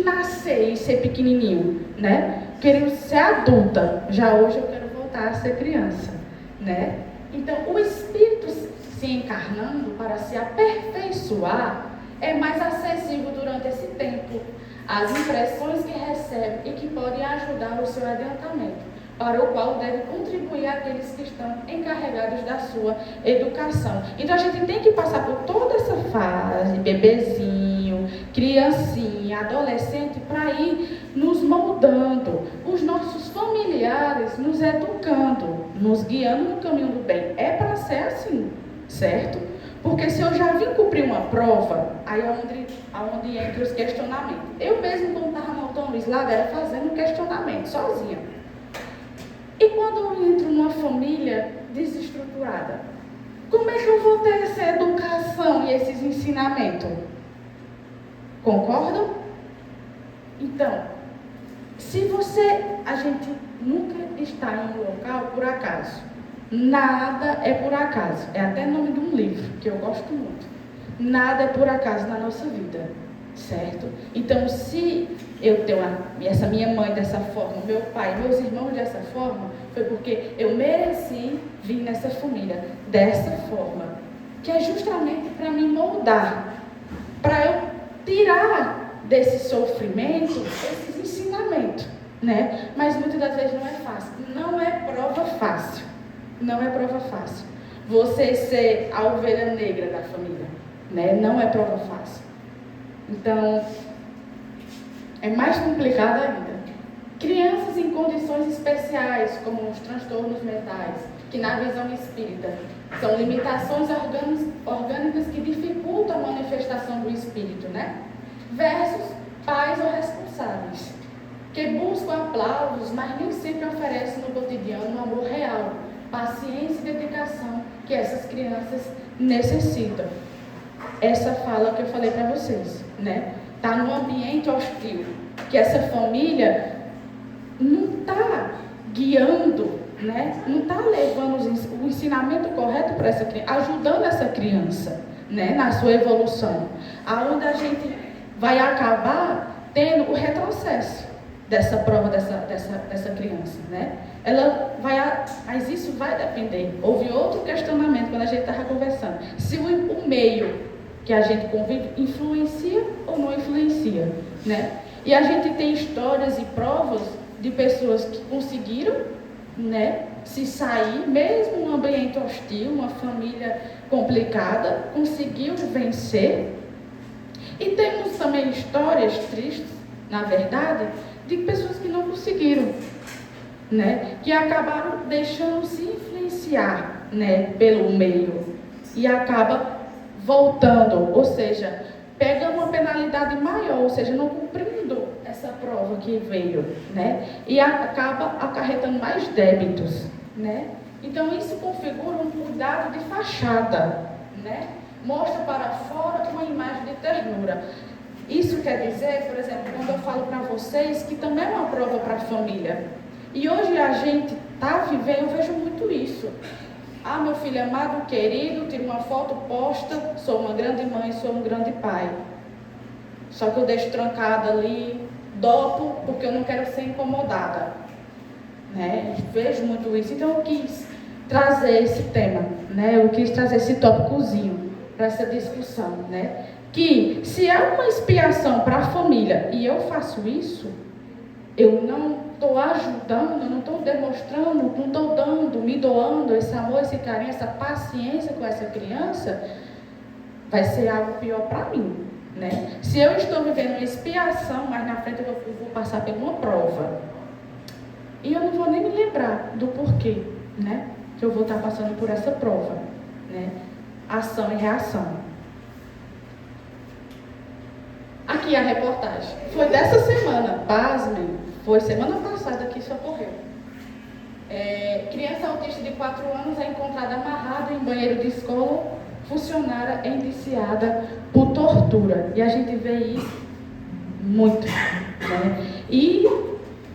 nascer e ser pequenininho, né? Querendo ser adulta. Já hoje eu quero voltar a ser criança, né? Então, o espírito se encarnando para se aperfeiçoar é mais acessível durante esse tempo. As impressões que recebe e que podem ajudar o seu adiantamento, para o qual deve contribuir aqueles que estão encarregados da sua educação. Então, a gente tem que passar por toda essa fase, bebezinho, criancinha, adolescente, para ir nos moldando, os nossos familiares nos educando, nos guiando no caminho do bem. É para ser assim, certo? Porque se eu já vim cumprir uma prova, aí é onde entra os questionamentos. Eu mesmo, quando estava montando o slide, era fazendo questionamento, sozinha. E quando eu entro numa família desestruturada, como é que eu vou ter essa educação e esses ensinamentos? Concordam? Então, a gente nunca está em um local por acaso. Nada é por acaso. É até o nome de um livro que eu gosto muito. Nada é por acaso na nossa vida, certo? Então, se eu tenho essa minha mãe dessa forma, meu pai, meus irmãos dessa forma, foi porque eu mereci vir nessa família dessa forma, que é justamente para me moldar, para eu tirar desse sofrimento esses ensinamentos, né? Mas muitas das vezes não é fácil. Não é prova fácil. Não é prova fácil. Você ser a ovelha negra da família, né? Não é prova fácil. Então, é mais complicado ainda. Crianças em condições especiais, como os transtornos mentais, que na visão espírita são limitações orgânicas que dificultam a manifestação do espírito, né? Versus pais ou responsáveis, que buscam aplausos, mas nem sempre oferecem no cotidiano um amor real, paciência e dedicação que essas crianças necessitam. Essa fala que eu falei para vocês, né? Está num ambiente hostil, que essa família não está guiando, né? Não está levando o ensinamento correto para essa criança, ajudando essa criança, né? Na sua evolução, aonde a gente vai acabar tendo o retrocesso dessa prova dessa criança, né? Ela vai, mas isso vai depender. Houve outro questionamento quando a gente estava conversando. Se o meio que a gente convive influencia ou não influencia, né? E a gente tem histórias e provas de pessoas que conseguiram, né, se sair, mesmo num ambiente hostil, uma família complicada, conseguiu vencer. E temos também histórias tristes, na verdade, de pessoas que não conseguiram, né, que acabaram deixando-se influenciar, né, pelo meio e acaba voltando, ou seja, pegando uma penalidade maior, ou seja, não cumprindo essa prova que veio, né, e acaba acarretando mais débitos, né. Então isso configura um cuidado de fachada, né, mostra para fora uma imagem de ternura. Isso quer dizer, por exemplo, quando eu falo para vocês que também é uma prova para a família. E hoje a gente está vivendo, eu vejo muito isso. Ah, meu filho amado, querido, tiro uma foto, posta, sou uma grande mãe, sou um grande pai. Só que eu deixo trancada ali, dopo, porque eu não quero ser incomodada. Né? Vejo muito isso. Então eu quis trazer esse tema, né? Eu quis trazer esse tópicozinho para essa discussão, né? Que se é uma expiação para a família e eu faço isso, eu não estou ajudando, não estou demonstrando, não estou dando, me doando esse amor, esse carinho, essa paciência com essa criança, vai ser algo pior para mim, né? Se eu estou vivendo uma expiação, mas na frente eu vou passar por uma prova, e eu não vou nem me lembrar do porquê, né? Que eu vou estar passando por essa prova, né? Ação e reação. Aqui a reportagem. Foi dessa semana, pasmem, foi semana passada que isso ocorreu. Criança autista de 4 anos é encontrada amarrada em banheiro de escola, funcionária é indiciada por tortura. E a gente vê isso muito, né? E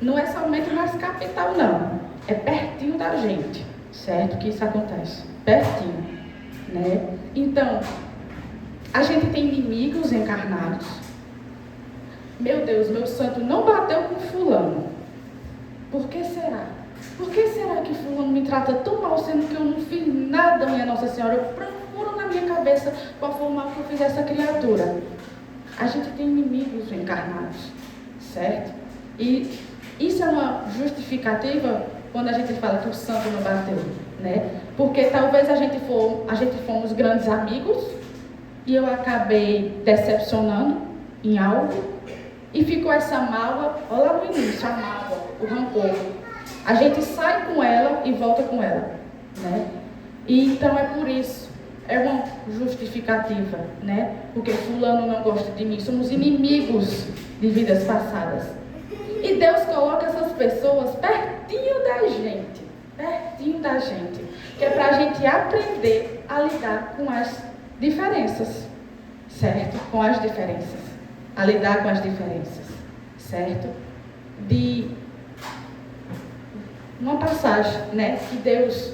não é somente nas capital, não. É pertinho da gente, certo? Que isso acontece. Pertinho, né? Então, a gente tem inimigos encarnados. Meu Deus, meu santo não bateu com fulano. Por que será? Por que será que fulano me trata tão mal, sendo que eu não fiz nada, minha Nossa Senhora? Eu procuro na minha cabeça qual foi o mal que eu fiz a essa criatura. A gente tem inimigos encarnados, certo? E isso é uma justificativa quando a gente fala que o santo não bateu, né? Porque talvez a gente fomos grandes amigos e eu acabei decepcionando em algo. E ficou essa mágoa, olha lá no início, a mágoa, o rancor. A gente sai com ela e volta com ela, né? E então é por isso, é uma justificativa, né? Porque fulano não gosta de mim, somos inimigos de vidas passadas. E Deus coloca essas pessoas pertinho da gente, que é para a gente aprender a lidar com as diferenças, certo? Com as diferenças. A lidar com as diferenças, certo? De uma passagem, né, que Deus,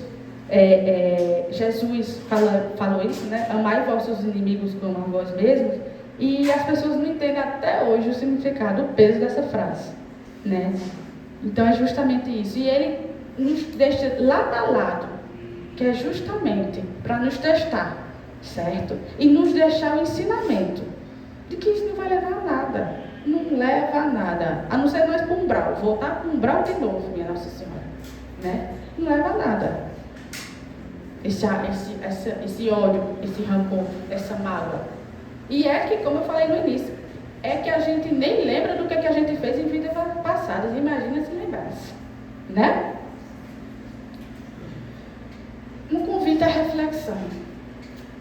Jesus falou isso, né? Amai vossos inimigos como a vós mesmos, e as pessoas não entendem até hoje o significado, o peso dessa frase, né? Então é justamente isso. E ele nos deixa lado a lado, que é justamente para nos testar, certo? E nos deixar o ensinamento de que isso não vai levar a nada. Não leva a nada. A não ser nós para o umbral. Voltar para o umbral de novo, minha Nossa Senhora. Né? Não leva a nada. Esse ódio, esse rancor, essa mágoa. E é que, como eu falei no início, é que a gente nem lembra do que a gente fez em vidas passadas. Imagina se lembrasse. Né? Um convite à reflexão.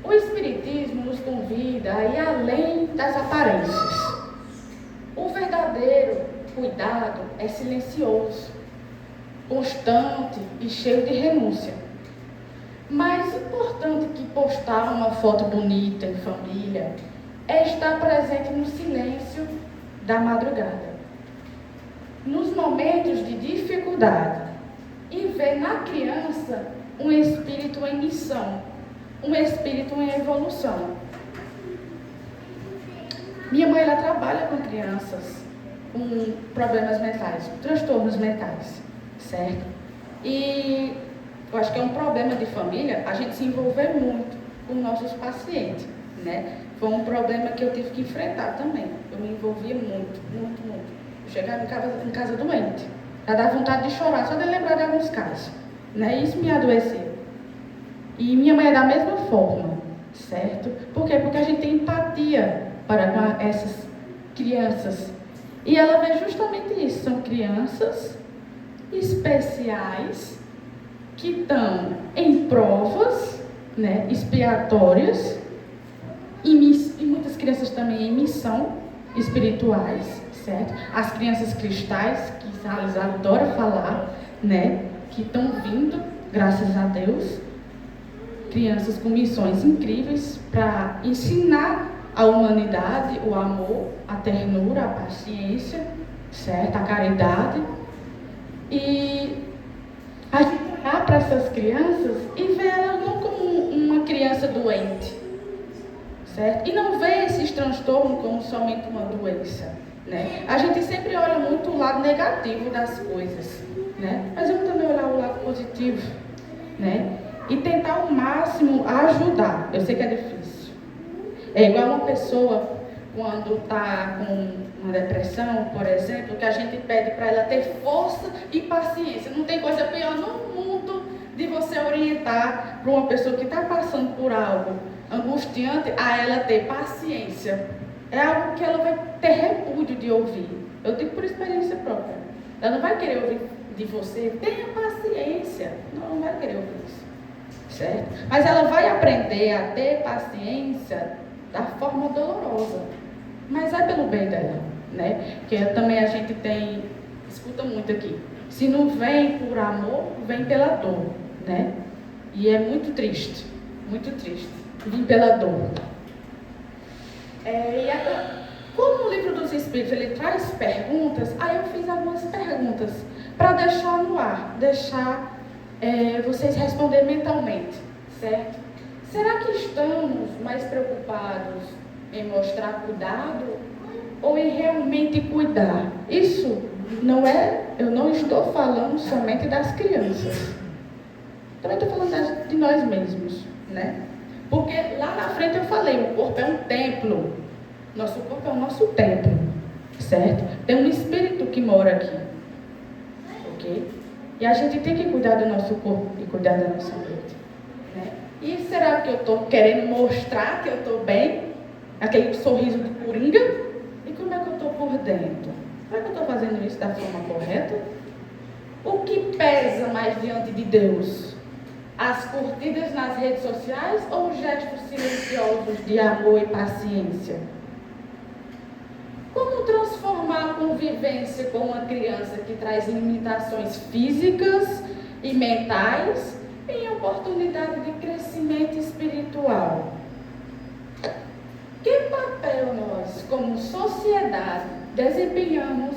O Espiritismo nos convida a ir além das aparências. O verdadeiro cuidado é silencioso, constante e cheio de renúncia. Mais importante que postar uma foto bonita em família é estar presente no silêncio da madrugada, nos momentos de dificuldade, e ver na criança um espírito em missão, um espírito em evolução. Minha mãe, ela trabalha com crianças com problemas mentais, transtornos mentais, certo? E eu acho que é um problema de família a gente se envolver muito com nossos pacientes, né? Foi um problema que eu tive que enfrentar também. Eu me envolvia muito. Eu chegava em casa doente. Já dava vontade de chorar, só de lembrar de alguns casos, né? Isso me adoeceu. E minha mãe é da mesma forma, certo? Por quê? Porque a gente tem empatia para com essas crianças. E ela vê justamente isso. São crianças especiais que estão em provas, né, expiatórias e muitas crianças também em missão espirituais, certo? As crianças cristais, que Salles adora falar, né, que estão vindo, graças a Deus, crianças com missões incríveis para ensinar a humanidade o amor, a ternura, a paciência, certo? A caridade. E a gente olhar para essas crianças e ver elas não como uma criança doente, certo? E não ver esses transtornos como somente uma doença, né? A gente sempre olha muito o lado negativo das coisas, né? Mas vamos também olhar o lado positivo, né? E tentar ao máximo ajudar. Eu sei que é difícil. É igual uma pessoa quando está com uma depressão, por exemplo, que a gente pede para ela ter força e paciência. Não tem coisa pior no mundo de você orientar para uma pessoa que está passando por algo angustiante a ela ter paciência. É algo que ela vai ter repúdio de ouvir. Eu digo por experiência própria. Ela não vai querer ouvir de você, tenha paciência. Não vai querer ouvir isso, certo? Mas ela vai aprender a ter paciência da forma dolorosa. Mas é pelo bem dela, né? Que também a gente escuta muito aqui. Se não vem por amor, vem pela dor, né? E é muito triste vir pela dor. Como o livro dos Espíritos ele traz perguntas, aí eu fiz algumas perguntas para deixar no ar, vocês responderem mentalmente, certo? Será que estamos mais preocupados em mostrar cuidado ou em realmente cuidar? Isso eu não estou falando somente das crianças. Também estou falando de nós mesmos, né? Porque lá na frente eu falei, o corpo é um templo. Nosso corpo é o nosso templo, certo? Tem um espírito que mora aqui, ok? E a gente tem que cuidar do nosso corpo e cuidar da nossa mente, né? E será que eu estou querendo mostrar que eu estou bem? Aquele sorriso de coringa? E como é que eu estou por dentro? Será que eu estou fazendo isso da forma correta? O que pesa mais diante de Deus? As curtidas nas redes sociais ou os gestos silenciosos de amor e paciência? Como transformar a convivência com uma criança que traz limitações físicas e mentais em oportunidade de crescimento espiritual? Que papel nós, como sociedade, desempenhamos?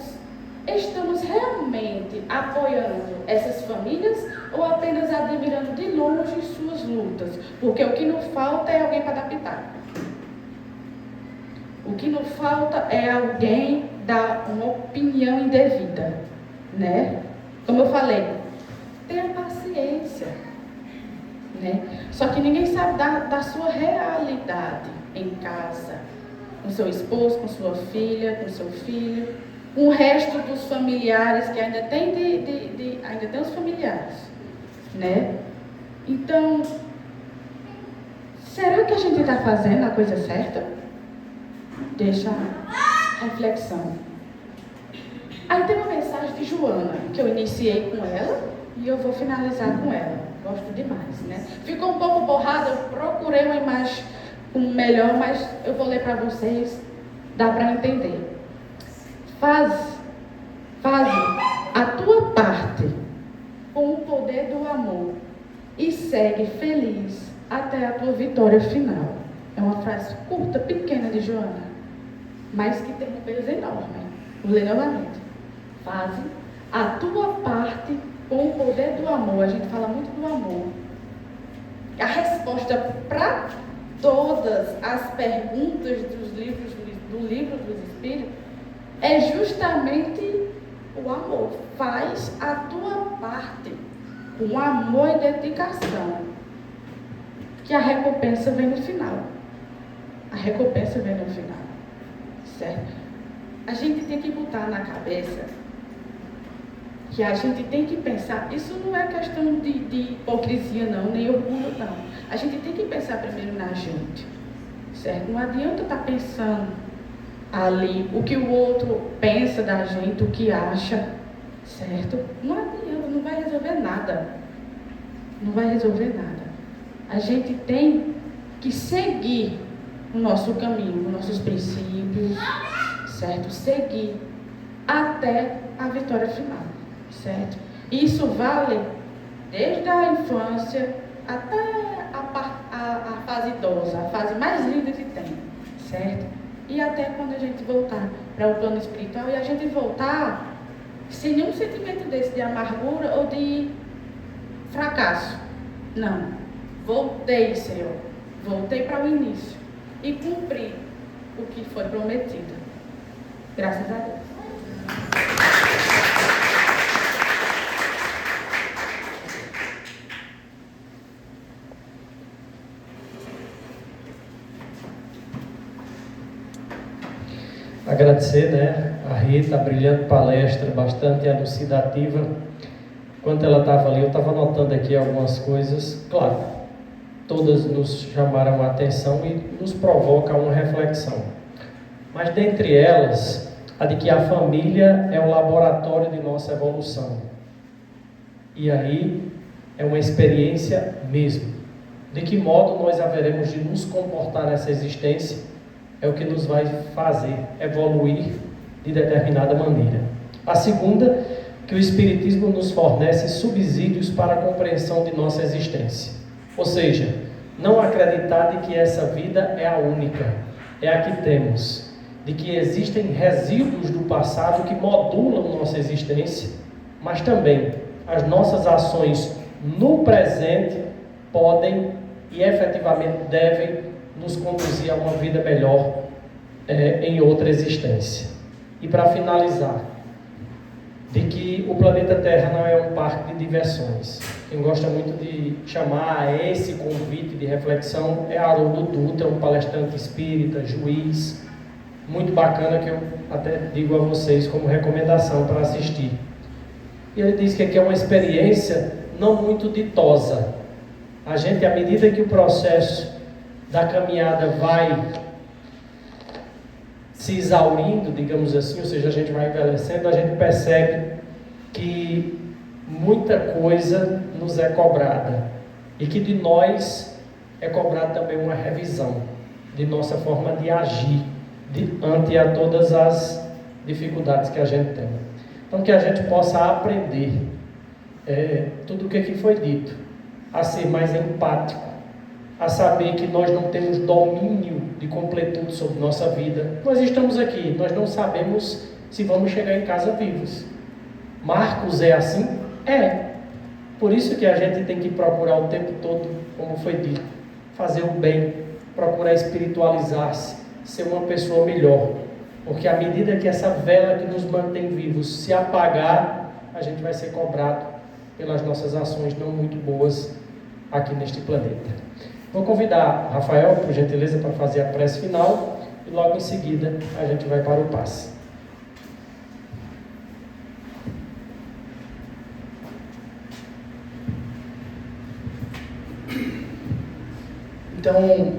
Estamos realmente apoiando essas famílias ou apenas admirando de longe suas lutas? Porque o que não falta é alguém para dar pitaco. O que não falta é alguém dar uma opinião indevida, né? Como eu falei, tenha paciência, né? Só que ninguém sabe da sua realidade em casa, com seu esposo, com sua filha, com seu filho, com o resto dos familiares que ainda tem ainda tem os familiares, né? Então, será que a gente está fazendo a coisa certa? Deixa a reflexão. Aí tem uma mensagem de Joana, que eu iniciei com ela e eu vou finalizar com ela. Gosto demais, né? Ficou um pouco borrada, eu procurei uma imagem melhor, mas eu vou ler para vocês, dá para entender. Faz a tua parte com o poder do amor e segue feliz até a tua vitória final. É uma frase curta, pequena de Joana, mas que tem um peso enorme. Vou ler novamente. Faz a tua parte com o poder do amor. A gente fala muito do amor. A resposta para todas as perguntas do livro dos Espíritos é justamente o amor. Faz a tua parte com amor e dedicação, que a recompensa vem no final. A recompensa vem no final, certo? A gente tem que botar na cabeça que a gente tem que pensar, isso não é questão de hipocrisia não, nem orgulho não. A gente tem que pensar primeiro na gente, certo? Não adianta estar pensando ali o que o outro pensa da gente, o que acha. certo? Não adianta, não vai resolver nada. Não vai resolver nada. A gente tem que seguir o nosso caminho, os nossos princípios, certo? Seguir até a vitória final, certo? Isso vale desde a infância até a fase idosa, a fase mais linda que tem, certo? E até quando a gente voltar para o plano espiritual e a gente voltar sem nenhum sentimento desse de amargura ou de fracasso. Não. Voltei, Senhor. Voltei para o início e cumpri o que foi prometido. Graças a Deus. Agradecer, né, a Rita, a brilhante palestra, bastante elucidativa. Enquanto ela estava ali, eu estava anotando aqui algumas coisas. Claro, todas nos chamaram a atenção e nos provocam uma reflexão. Mas dentre elas, a de que a família é o laboratório de nossa evolução. E aí é uma experiência mesmo. De que modo nós haveremos de nos comportar nessa existência é o que nos vai fazer evoluir de determinada maneira. A segunda, que o Espiritismo nos fornece subsídios para a compreensão de nossa existência. Ou seja, não acreditar de que essa vida é a única, é a que temos, de que existem resíduos do passado que modulam nossa existência, mas também as nossas ações no presente podem e efetivamente devem nos conduzir a uma vida melhor em outra existência. E para finalizar, de que o planeta Terra não é um parque de diversões. Quem gosta muito de chamar a esse convite de reflexão é Haroldo Dutra, um palestrante espírita, juiz, muito bacana, que eu até digo a vocês como recomendação para assistir. E ele diz que aqui é uma experiência não muito ditosa. A gente, à medida que o processo da caminhada vai se exaurindo, digamos assim, ou seja, a gente vai envelhecendo, a gente percebe que muita coisa nos é cobrada e que de nós é cobrada também uma revisão de nossa forma de agir ante a todas as dificuldades que a gente tem. Então, que a gente possa aprender tudo o que foi dito, a ser mais empático, a saber que nós não temos domínio de completude sobre nossa vida. Nós estamos aqui, nós não sabemos se vamos chegar em casa vivos. Marcos é assim? É. Por isso que a gente tem que procurar o tempo todo, como foi dito, fazer o bem, procurar espiritualizar-se, ser uma pessoa melhor. Porque à medida que essa vela que nos mantém vivos se apagar, a gente vai ser cobrado pelas nossas ações não muito boas aqui neste planeta. Vou convidar Rafael, por gentileza, para fazer a prece final e logo em seguida a gente vai para o passe. Então,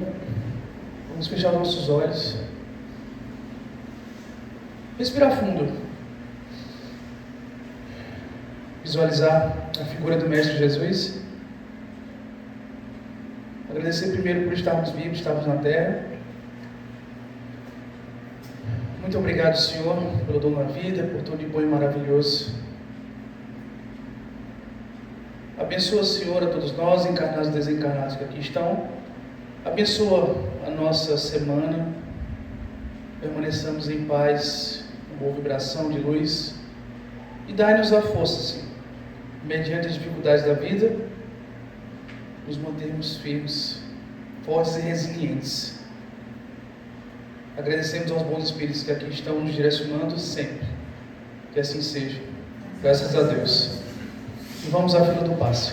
vamos fechar os nossos olhos. Respirar fundo. Visualizar a figura do Mestre Jesus. Agradecer primeiro por estarmos vivos, estarmos na Terra. Muito obrigado, Senhor, pelo dom da vida, por tudo de bom e maravilhoso. Abençoa, Senhor, a todos nós, encarnados e desencarnados que aqui estão. Abençoa a nossa semana. Permaneçamos em paz, com boa vibração de luz. E dai-nos a força, Senhor, mediante as dificuldades da vida, nos mantermos firmes, fortes e resilientes. Agradecemos aos bons espíritos que aqui estão nos direcionando sempre. Que assim seja. Graças a Deus. E vamos à fila do passe.